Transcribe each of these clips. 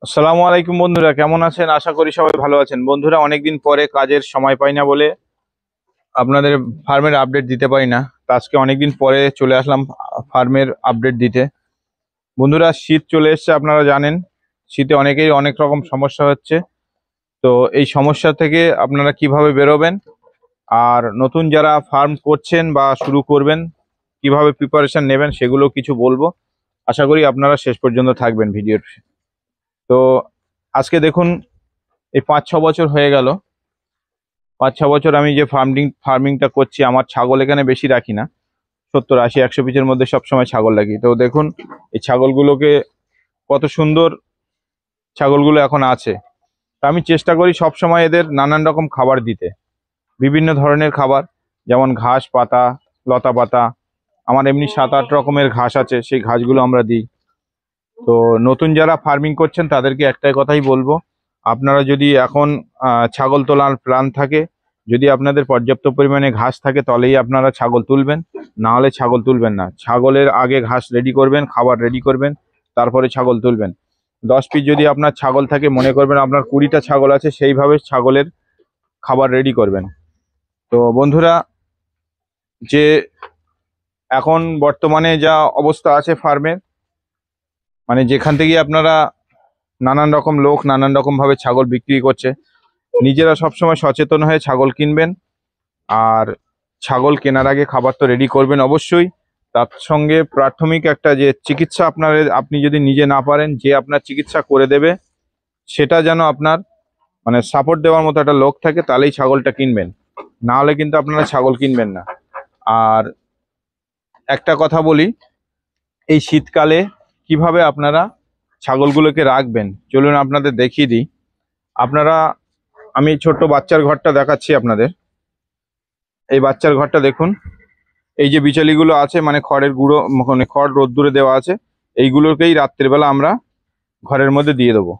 আসসালামু আলাইকুম বন্ধুরা, কেমন আছেন? আশা করি সবাই ভালো আছেন। বন্ধুরা, অনেকদিন পরে কাজের সময় পাই না বলে আপনাদের ফার্মের আপডেট দিতে পারি না। তো আজকে অনেকদিন পরে চলে আসলাম ফার্মের আপডেট দিতে। বন্ধুরা, শীত চলে এসেছে, আপনারা জানেন। শীতে অনেকেই অনেক রকম সমস্যা হচ্ছে। তো এই সমস্যা থেকে আপনারা কিভাবে বেরোবেন, আর নতুন যারা ফার্ম করছেন বা শুরু করবেন কিভাবে প্রিপারেশন নেবেন, সেগুলো কিছু বলবো। আশা করি আপনারা শেষ পর্যন্ত থাকবেন ভিডিওর। তো আজকে দেখুন, এই 5-6 বছর হয়ে গেল। 5-6 বছর আমি যে ফার্মিংটা করছি। আমার ছাগল এখানে বেশি রাখি না, 70-80-100 পিসের মধ্যে সবসময় ছাগল রাখি। তো দেখুন এই ছাগলগুলোকে, কত সুন্দর ছাগলগুলো এখন আছে। তা আমি চেষ্টা করি সবসময় এদের নানান রকম খাবার দিতে, বিভিন্ন ধরনের খাবার, যেমন ঘাস পাতা, লতা পাতা। আমার এমনি 7-8 রকমের ঘাস আছে, সেই ঘাসগুলো আমরা দিই। তো নতুন যারা ফার্মিং করছেন তাদেরকে একটাই কথাই বলবো, আপনারা যদি এখন ছাগল তোলার প্ল্যান থাকে, যদি আপনাদের পর্যাপ্ত পরিমাণে ঘাস থাকে তাহলেই আপনারা ছাগল তুলবেন, না হলে ছাগল তুলবেন না। ছাগলের আগে ঘাস রেডি করবেন, খাবার রেডি করবেন, তারপরে ছাগল তুলবেন। 10 পিস যদি আপনার ছাগল থাকে, মনে করবেন আপনার 20টা ছাগল আছে, সেইভাবে ছাগলের খাবার রেডি করবেন। তো বন্ধুরা, যে এখন বর্তমানে যা অবস্থা আছে ফার্মের, মানে যেখান থেকে আপনারা নানান রকম লোক নানান রকম ভাবে ছাগল বিক্রি করছে, নিজেরা সবসময় সচেতন হয়ে ছাগল কিনবেন। আর ছাগল কেনার আগে খাবার তো রেডি করবেন অবশ্যই। তার সঙ্গে প্রাথমিক একটা যে চিকিৎসা, আপনি যদি নিজে না পারেন, যে আপনার চিকিৎসা করে দেবে, সেটা যেন আপনার মানে সাপোর্ট দেওয়ার মতো একটা লোক থাকে, তাহলেই ছাগলটা কিনবেন, না হলে কিন্তু আপনারা ছাগল কিনবেন না। আর একটা কথা বলি, এই শীতকালে কিভাবে আপনারা ছাগলগুলোকে রাখবেন, চলুন আপনাদের দেখিয়ে দিই। আপনারা, আমি ছোট্ট বাচ্চার ঘরটা দেখাচ্ছি আপনাদের। এই বাচ্চার ঘরটা দেখুন। এই যে বিচলিগুলো আছে, মানে খড়ের গুঁড়ো, মানে খড় রোদ্দুরে দেওয়া আছে, এইগুলোকেই রাত্রিবেলা আমরা ঘরের মধ্যে দিয়ে দেবো।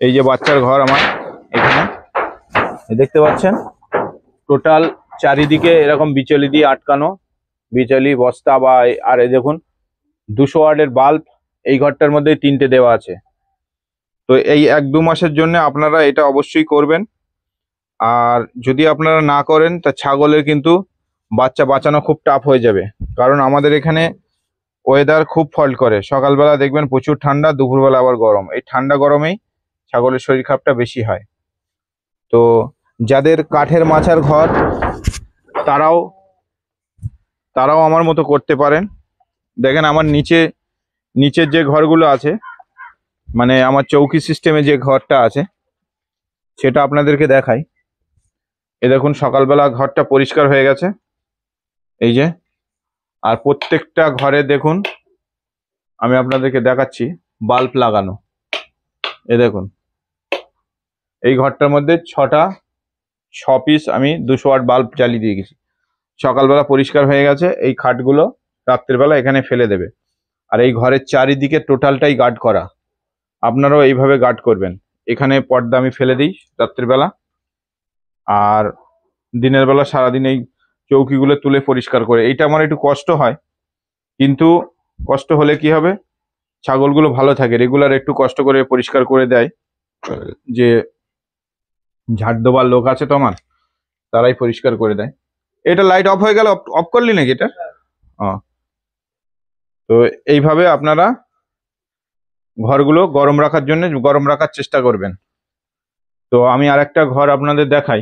এই যে বাচ্চার ঘর আমার এখানে দেখতে পাচ্ছেন, টোটাল চারিদিকে এরকম বিচলি দিয়ে আটকানো, বিচলি বস্তা বা আর এই দেখুন 200 ওয়াটের বাল্ব এই ঘরটার মধ্যে 3টে দেওয়া আছে। তো এই 1-2 মাসের জন্য আপনারা এটা অবশ্যই করবেন। আর যদি আপনারা না করেন, তা ছাগলের কিন্তু বাচ্চা বাঁচানো খুব টাফ হয়ে যাবে। কারণ আমাদের এখানে ওয়েদার খুব ফল্ট করে, সকালবেলা দেখবেন প্রচুর ঠান্ডা, দুপুরবেলা আবার গরম। এই ঠান্ডা গরমেই ছাগলের শরীর খারাপটা বেশি হয়। তো যাদের কাঠের মাচার ঘর, তারাও তারাও আমার মতো করতে পারেন। দেখেন আমার নিচের যে ঘরগুলো আছে, মানে আমার চৌকি সিস্টেমে যে ঘরটা আছে, সেটা আপনাদেরকে দেখাই। এ দেখুন, সকালবেলা ঘরটা পরিষ্কার হয়ে গেছে, এই যে। আর প্রত্যেকটা ঘরে দেখুন, আমি আপনাদেরকে দেখাচ্ছি, বাল্ব লাগানো। এ দেখুন, এই ঘরটার মধ্যে 6 পিস আমি 200 ওয়াট বাল্ব জ্বালিয়ে দিয়ে গেছি। সকালবেলা পরিষ্কার হয়ে গেছে। এই খাটগুলো রাত্রিবেলা এখানে ফেলে দেবে। আর এই ঘরের চারিদিকে টোটালটাই গার্ড করা, আপনারাও এইভাবে গার্ড করবেন। এখানে পর্দা আমি ফেলে দিই রাত্রিবেলা, আর দিনের বেলা সারাদিন এই চৌকিগুলো তুলে পরিষ্কার করে। এইটা আমার একটু কষ্ট হয়, কিন্তু কষ্ট হলে কি হবে, ছাগলগুলো ভালো থাকে। রেগুলার একটু কষ্ট করে পরিষ্কার করে দেয়, যে ঝাড় দেওয়ার লোক আছে তো আমার, তারাই পরিষ্কার করে দেয়। এটা লাইট অফ হয়ে গেল, অফ করলি নাকি এটা? ও, তো এইভাবে আপনারা ঘরগুলো গরম রাখার চেষ্টা করবেন। তো আমি আরেকটা ঘর আপনাদের দেখাই,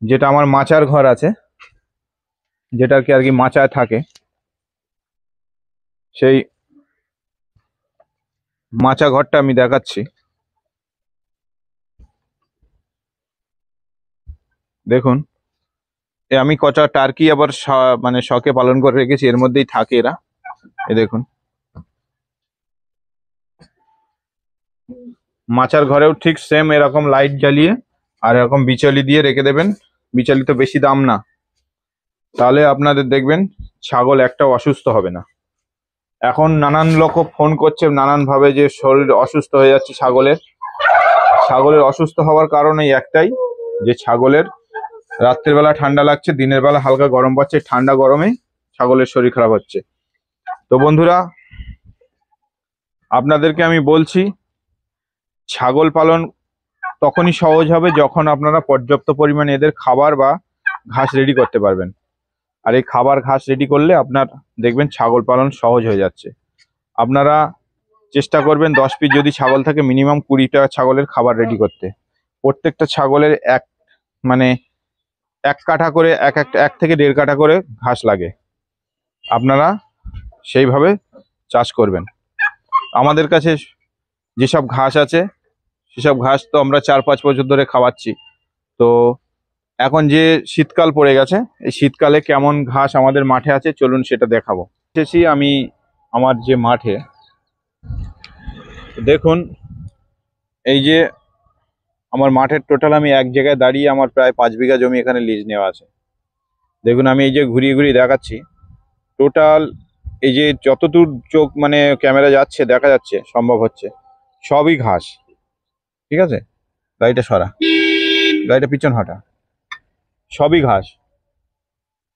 যেটা আমার মাচার ঘর আছে, যেটা আর কি মাচায় থাকে। সেই মাচা ঘরটা আমি দেখাচ্ছি। দেখুন, আমি কটা টার্কি আবার মানে শখে পালন করে রেখেছি, এর মধ্যেই থাকে এরা। এ দেখুন, মাচার ঘরেও ঠিক সেম এরকম লাইট জ্বালিয়ে আর এরকম বিচলি দিয়ে রেখে দেবেন। বিচলি তো বেশি দাম না, তাহলে আপনাদের দেখবেন ছাগল একটাও অসুস্থ হবে না। এখন নানান লোক ফোন করছে নানান ভাবে, যে শরীর অসুস্থ হয়ে যাচ্ছে ছাগলের। ছাগলের অসুস্থ হওয়ার কারণ এই একটাই, যে ছাগলের রাত্রের বেলা ঠান্ডা লাগছে, দিনের বেলা হালকা গরম পাচ্ছে, ঠান্ডা গরমে ছাগলের শরীর খারাপ হচ্ছে। তো বন্ধুরা, আপনাদেরকে আমি বলছি, ছাগল পালন তখনই সহজ হবে যখন আপনারা পর্যাপ্ত পরিমাণে এদের খাবার বা ঘাস রেডি করতে পারবেন। আর এই খাবার ঘাস রেডি করলে আপনার দেখবেন ছাগল পালন সহজ হয়ে যাচ্ছে। আপনারা চেষ্টা করবেন 10 পিস যদি ছাগল থাকে মিনিমাম 20টা ছাগলের খাবার রেডি করতে। প্রত্যেকটা ছাগলের মানে এক কাঠা করে এক থেকে 1.5 কাঠা করে ঘাস লাগে। আপনারা সেইভাবে চাষ করবেন। আমাদের কাছে যেসব ঘাস আছে সেসব ঘাস তো আমরা 4-5 বছর ধরে খাওয়াচ্ছি। তো এখন যে শীতকাল পড়ে গেছে, এই শীতকালে কেমন ঘাস আমাদের মাঠে আছে চলুন সেটা দেখাবো। এসেছি আমি আমার যে মাঠে, দেখুন এই যে আমার মাঠের টোটাল আমি এক জায়গায় দাঁড়িয়ে আমার প্রায় 5 বিঘা জমি এখানে লিজ নেওয়া আছে। দেখুন আমি এই যে ঘুরিয়ে ঘুরিয়ে দেখাচ্ছি, টোটাল এই যে যতদূর চোখ মানে ক্যামেরা যাচ্ছে দেখা যাচ্ছে সম্ভব হচ্ছে সবই ঘাস। ঠিক আছে, গাড়িটা সরা, গাড়িটা পিছন হাঁটা, সবই ঘাস।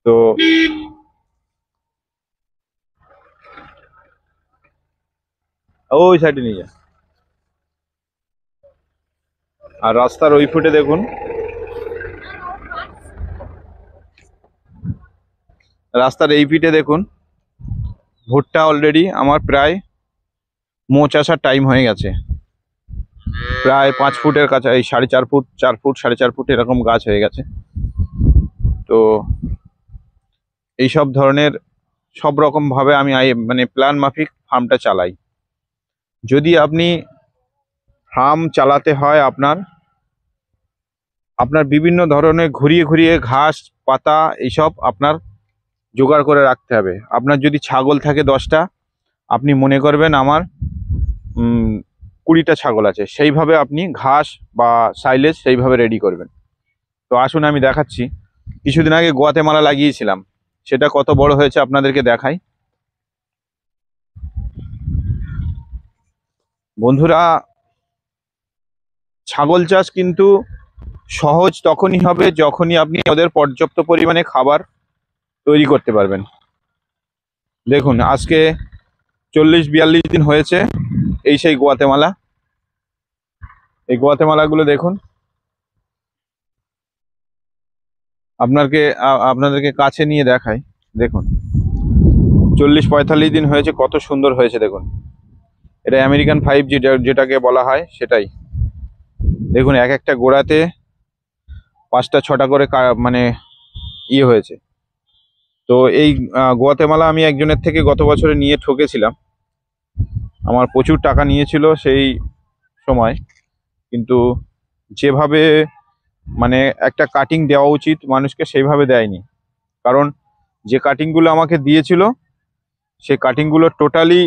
তো ওই সাইডে নিয়ে যা। আর রাস্তার ওই ফুটে দেখুন, রাস্তার এই পিঠে দেখুন ভুট্টা অলরেডি আমার প্রায় মোচ আসার টাইম হয়ে গেছে। প্রায় 5 ফুটের কাছে, এই 4.5 ফুট, 4 ফুট, 4.5 ফুট এরকম গাছ হয়ে গেছে। তো এইসব ধরনের সব রকম ভাবে আমি মানে প্ল্যান মাফিক ফার্মটা চালাই। যদি আপনি ফার্ম চালাতে হয় আপনার বিভিন্ন ধরনের ঘুরিয়ে ঘুরিয়ে ঘাস পাতা এইসব আপনার জোগাড় করে রাখতে হবে। আপনার যদি ছাগল থাকে 10টা, আপনি মনে করবেন আমার 20টা ছাগল আছে, সেইভাবে আপনি ঘাস বা সাইলেজ সেইভাবে রেডি করবেন। তো আসুন আমি দেখাচ্ছি। কিছুদিন আগে গোয়াতেমালা লাগিয়েছিলাম, সেটা কত বড় হয়েছে আপনাদেরকে দেখাই। বন্ধুরা, ছাগল চাষ কিন্তু সহজ তখনই হবে যখনই আপনি ওদের পর্যাপ্ত পরিমাণে খাবার তৈরি করতে পারবেন। দেখুন আজকে 40-42 দিন হয়েছে এই সেই গোয়াতেমালা। এই গোয়াতেমালাগুলো দেখুন, আপনাদেরকে কাছে নিয়ে দেখাই। দেখুন 40-45 দিন হয়েছে, কত সুন্দর হয়েছে দেখুন। এটা আমেরিকান 5G যেটাকে বলা হয় সেটাই। দেখুন এক একটা গোড়াতে 5টা-6টা করে মানে হয়েছে। তো এই গোয়াতেমালা আমি একজনের থেকে গত বছরে নিয়ে ঠকেছিলাম। আমার প্রচুর টাকা নিয়েছিল সেই সময়, কিন্তু যেভাবে মানে একটা কাটিং দেওয়া উচিত মানুষকে সেইভাবে দেয়নি। কারণ যে কাটিংগুলো আমাকে দিয়েছিল সেই কাটিংগুলো টোটালি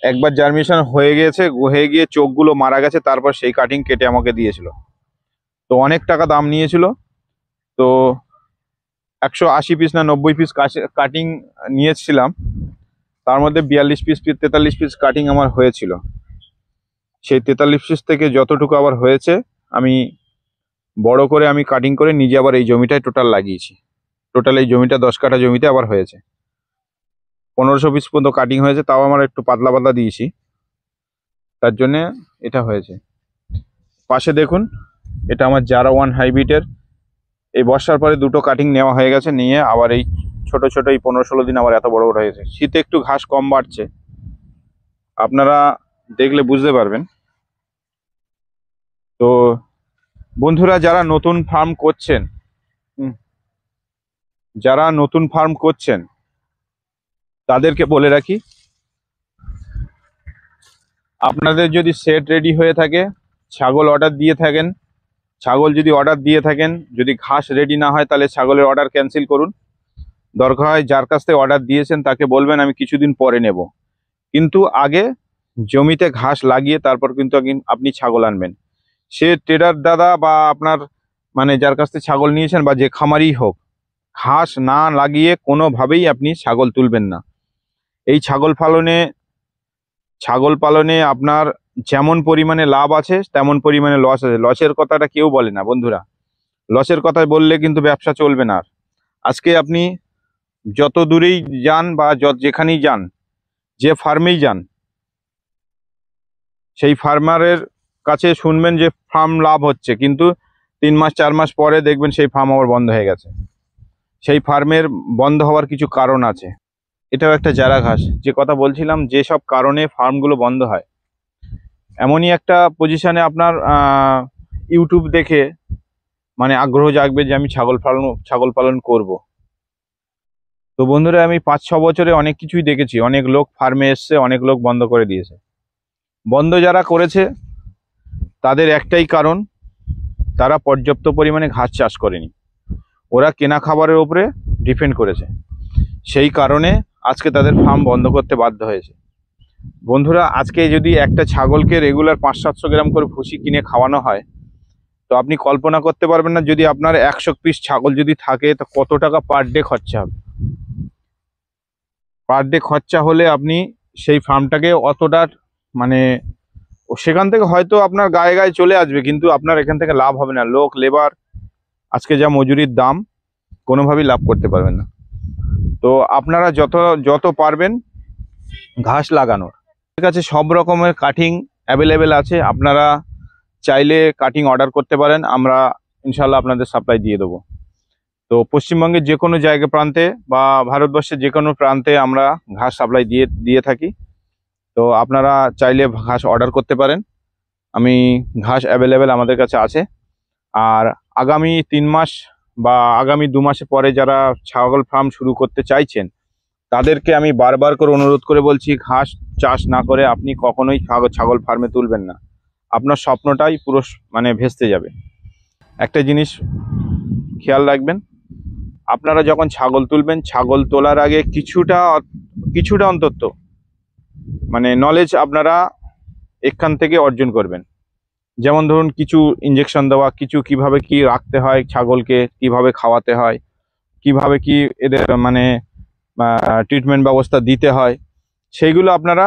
একবার জার্মিনেশন হয়ে গিয়ে চোখগুলো মারা গেছে, তারপর সেই কাটিং কেটে আমাকে দিয়েছিল। তো অনেক টাকা দাম নিয়েছিল। তো 180 পিস না 90 পিস কাটিং নিয়েছিলাম, তার মধ্যে 42 পিস 43 পিস কাটিং আমার হয়েছিল। সেই 43 পিস থেকে যতটুকু আবার হয়েছে আমি বড় করে আমি কাটিং করে নিজে আবার এই জমিটায় টোটাল লাগিয়েছি। টোটাল এই জমিটা 10 কাঠা জমিতে আবার হয়েছে। 1500 পিস পর্যন্ত কাটিং হয়েছে, তাও আমার একটু পাতলা পাতলা দিয়েছি, তার জন্যে এটা হয়েছে। পাশে দেখুন, এটা আমার জারা 1 হাইব্রিডের। এই বর্ষার পরে 2টো কাটিং নেওয়া হয়ে গেছে, নিয়ে আবার এই ছোট ছোট এই 15-16 দিন আবার এত বড় বড় হয়েছে। শীতে একটু ঘাস কম বাড়ছে, আপনারা দেখলে বুঝতে পারবেন। তো বন্ধুরা, যারা নতুন ফার্ম করছেন তাদেরকে বলে রাখি, আপনাদের যদি সেট রেডি হয়ে থাকে, ছাগল যদি অর্ডার দিয়ে থাকেন, যদি ঘাস রেডি না হয় তাহলে ছাগলের অর্ডার ক্যান্সেল করুন। দরকার হয় যার কাছ থেকে অর্ডার দিয়েছেন তাকে বলবেন আমি কিছুদিন পরে নেব, কিন্তু আগে জমিতে ঘাস লাগিয়ে তারপর কিন্তু আপনি ছাগল আনবেন। সে ট্রেডার দাদা বা আপনার মানে যার কাছ থেকে ছাগল নিয়েছেন বা যে খামারই হোক, ঘাস না লাগিয়ে কোনোভাবেই আপনি ছাগল তুলবেন না। এই ছাগল পালনে আপনার যেমন পরিমাণে লাভ আছে তেমন পরিমাণে লস আছে। লসের কথাটা কেউ বলে না বন্ধুরা, লসের কথা বললে কিন্তু ব্যবসা চলবে না। আজকে আপনি যত দূরেই যান বা যেখানেই যান, যে ফার্মেই যান, সেই ফার্মারের কাছে শুনবেন যে ফার্ম লাভ হচ্ছে, কিন্তু 3 মাস 4 মাস পরে দেখবেন সেই ফার্ম আবার বন্ধ হয়ে গেছে। সেই ফার্মের বন্ধ হওয়ার কিছু কারণ আছে। এটাও একটা চারা ঘাস, যে কথা বলছিলাম, যেসব কারণে ফার্মগুলো বন্ধ হয়। এমনই একটা পজিশনে আপনার ইউটিউব দেখে মানে আগ্রহ জাগবে যে আমি ছাগল পালন করব। তো বন্ধুরা, আমি 5-6 বছরে অনেক কিছুই দেখেছি। অনেক লোক ফার্মে এসছে, অনেক লোক বন্ধ করে দিয়েছে। বন্ধ যারা করেছে তাদের একটাই কারণ, তারা পর্যাপ্ত পরিমাণে ঘাস চাষ করেনি। ওরা কেনা খাবারের উপরে ডিপেন্ড করেছে, সেই কারণে আজকে তাদের ফার্ম বন্ধ করতে বাধ্য হয়েছে। বন্ধুরা, আজকে যদি একটা ছাগলকে রেগুলার 500-700 গ্রাম করে ভুসি কিনে খাওয়ানো হয়, তো আপনি কল্পনা করতে পারবেন না, যদি আপনার 100 পিস ছাগল যদি থাকে তো কত টাকা পার ডে খরচা হবে। পার ডে খরচা হলে আপনি সেই ফার্মটাকে অতটা মানে সেখান থেকে হয়তো আপনার গায়ে গায়ে চলে আসবে, কিন্তু আপনার এখান থেকে লাভ হবে না। লোক লেবার আজকে যা মজুরির দাম, কোনোভাবেই লাভ করতে পারবেন না। তো আপনারা যত পারবেন ঘাস লাগানোর। ঠিক আছে, সব রকমের কাটিং অ্যাভেলেবেল আছে। আপনারা চাইলে কাটিং অর্ডার করতে পারেন, আমরা ইনশাল্লাহ আপনাদের সাপ্লাই দিয়ে দেবো। তো পশ্চিমবঙ্গের যে কোনো জায়গা প্রান্তে বা ভারতবর্ষের যে কোনো প্রান্তে আমরা ঘাস সাপ্লাই দিয়ে থাকি। তো আপনারা চাইলে ঘাস অর্ডার করতে পারেন। আমি ঘাস অ্যাভেলেবেল আমাদের কাছে আছে। আর আগামী 3 মাস বা আগামী 2 মাসের পরে যারা ছাগল ফার্ম শুরু করতে চাইছেন, তাদেরকে আমি বারবার করে অনুরোধ করে বলছি, ঘাস চাষ না করে আপনি কখনোই ছাগল ফার্মে তুলবেন না। আপনার স্বপ্নটাই পুরো মানে ভেস্তে যাবে। একটা জিনিস খেয়াল রাখবেন, আপনারা যখন ছাগল তুলবেন, ছাগল তোলার আগে কিছুটা অন্তত মানে নলেজ আপনারা এখান থেকে অর্জন করবেন। যেমন ধরুন, কিছু ইঞ্জেকশন দেওয়া, কিছু কিভাবে কি রাখতে হয় ছাগলকে, কিভাবে খাওয়াতে হয়, কিভাবে কি এদের মানে ট্রিটমেন্ট ব্যবস্থা দিতে হয়, সেইগুলো আপনারা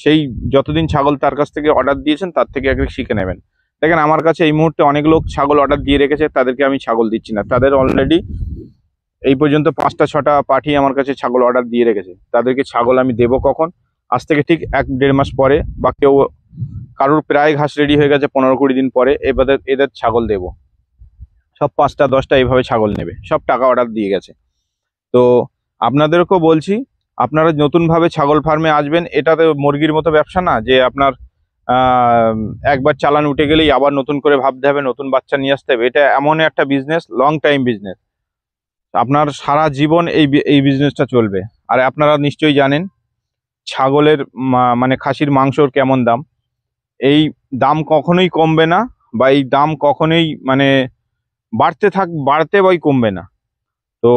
সেই যতদিন ছাগল তার কাছ থেকে অর্ডার দিয়েছেন তার থেকে আগে শিখে নেবেন। দেখেন, আমার কাছে এই মুহূর্তে অনেক লোক ছাগল অর্ডার দিয়ে রেখেছে, তাদেরকে আমি ছাগল দিচ্ছি না। তাদের অলরেডি এই পর্যন্ত 5টা-6টা পার্টি আমার কাছে ছাগল অর্ডার দিয়ে রেখেছে। তাদেরকে ছাগল আমি দেবো কখন? আজ থেকে ঠিক 1-1.5 মাস পরে, বা কারোর প্রায় ঘাস রেডি হয়ে গেছে 15-20 দিন পরে, এদের ছাগল দেব। সব 5টা-10টা এইভাবে ছাগল নেবে, সব টাকা অর্ডার দিয়ে গেছে। তো আপনাদেরকেও বলছি, আপনারা নতুনভাবে ছাগল ফার্মে আসবেন। এটা তো মুরগির মতো ব্যবসা না যে আপনার একবার চালান উঠে গেলেই আবার নতুন করে ভাবতে হবে, নতুন বাচ্চা নিয়ে আসতে হবে। এটা এমন একটা বিজনেস, লং টাইম বিজনেস। আপনার সারা জীবন এই বিজনেসটা চলবে। আর আপনারা নিশ্চয়ই জানেন ছাগলের মানে খাসির মাংসর কেমন দাম। এই দাম কখনোই কমবে না, বা এই দাম কখনোই মানে বাড়তে বা কমবে না। তো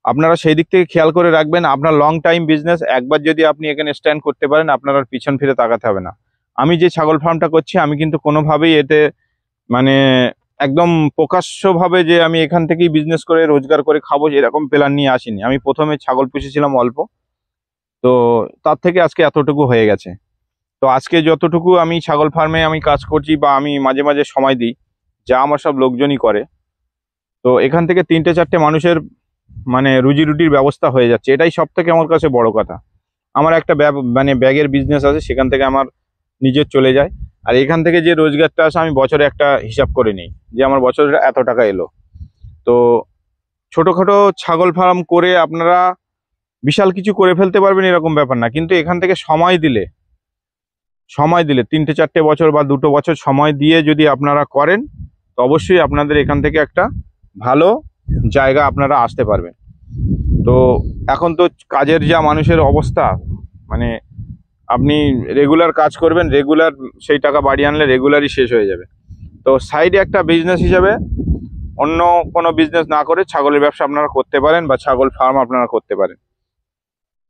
আপনারা সেই দিক থেকে খেয়াল করে রাখবেন। আপনার লং টাইম বিজনেস, একবার যদি আপনি এখানে স্ট্যান্ড করতে পারেন, আপনার আর পিছন ফিরে তাকাতে হবে না। আমি যে ছাগল ফার্মটা করছি, আমি কিন্তু কোনোভাবেই এতে মানে একদম প্রকাশ্যভাবে যে আমি এখান থেকেই বিজনেস করে রোজগার করে খাবো এরকম প্ল্যান নিয়ে আসিনি। আমি প্রথমে ছাগল পুষেছিলাম অল্প, তো তার থেকে আজকে এতটুকু হয়ে গেছে। তো আজকে যতটুকু আমি ছাগল ফার্মে আমি কাজ করছি, বা আমি মাঝে মাঝে সময় দিই, যা আমার সব লোকজনই করে, তো এখান থেকে 3-4টে মানুষের মানে রুজি রুটির ব্যবস্থা হয়ে যাচ্ছে। এটাই সব থেকে আমার কাছে বড় কথা। আমার একটা মানে ব্যাগের বিজনেস আছে, সেখান থেকে আমার নিজের চলে যায়। আর এখান থেকে যে রোজগারটা আসে, আমি বছরে একটা হিসাব করে নিই যে আমার বছরে এত টাকা এলো। তো ছোটোখাটো ছাগল ফার্ম করে আপনারা বিশাল কিছু করে ফেলতে পারবেন এরকম ব্যাপার না, কিন্তু এখান থেকে সময় দিলে 3-4টে বছর বা 2টো বছর সময় দিয়ে যদি আপনারা করেন, তো অবশ্যই আপনাদের এখান থেকে একটা ভালো জায়গা আপনারা আসতে পারবেন। তো এখন তো কাজের যা মানুষের অবস্থা, মানে আপনি রেগুলার কাজ করবেন, রেগুলার সেই টাকা বাড়ি আনলে রেগুলারই শেষ হয়ে যাবে। তো সাইডে একটা বিজনেস হিসাবে অন্য কোনো বিজনেস না করে ছাগলের ব্যবসা আপনারা করতে পারেন, বা ছাগল ফার্ম আপনারা করতে পারেন।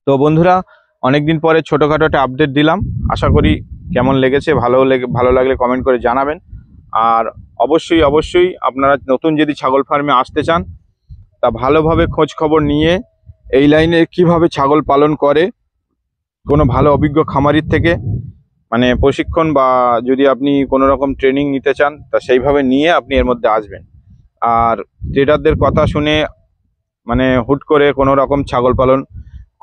তো বন্ধুরা, অনেকদিন পরে ছোটোখাটো একটা আপডেট দিলাম। আশা করি কেমন লেগেছে, ভালো লাগলে কমেন্ট করে জানাবেন। আর অবশ্যই আপনারা নতুন যদি ছাগল ফার্মে আসতে চান, তা ভালোভাবে খোঁজ খবর নিয়ে এই লাইনে কিভাবে ছাগল পালন করে কোনো ভালো অভিজ্ঞ খামারির থেকে মানে প্রশিক্ষণ, বা যদি আপনি কোনো রকম ট্রেনিং নিতে চান, তা সেইভাবে নিয়ে আপনি এর মধ্যে আসবেন। আর ট্রেডারদের কথা শুনে মানে হুট করে কোনো রকম ছাগল পালন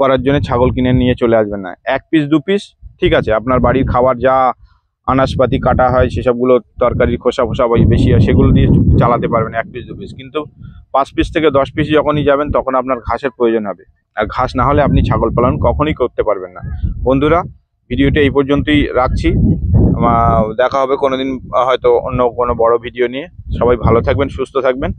করার জন্য ছাগল কিনে নিয়ে চলে আসবেন না। 1 পিস 2 পিস ঠিক আছে, আপনার বাড়ির খাবার যা আনাজপাতি কাটা হয়, সেসবগুলো তরকারির খোসা ফোসা বেশি হয়, সেগুলো দিয়ে চালাতে পারবেন 1 পিস 2 পিস। কিন্তু 5 পিস থেকে 10 পিস যখনই যাবেন তখন আপনার ঘাসের প্রয়োজন হবে, আর ঘাস না হলে আপনি ছাগল পালন কখনোই করতে পারবেন না। বন্ধুরা, ভিডিওটা এই পর্যন্তই রাখছি। দেখা হবে কোনোদিন হয়তো অন্য কোনো বড় ভিডিও নিয়ে। সবাই ভালো থাকবেন, সুস্থ থাকবেন।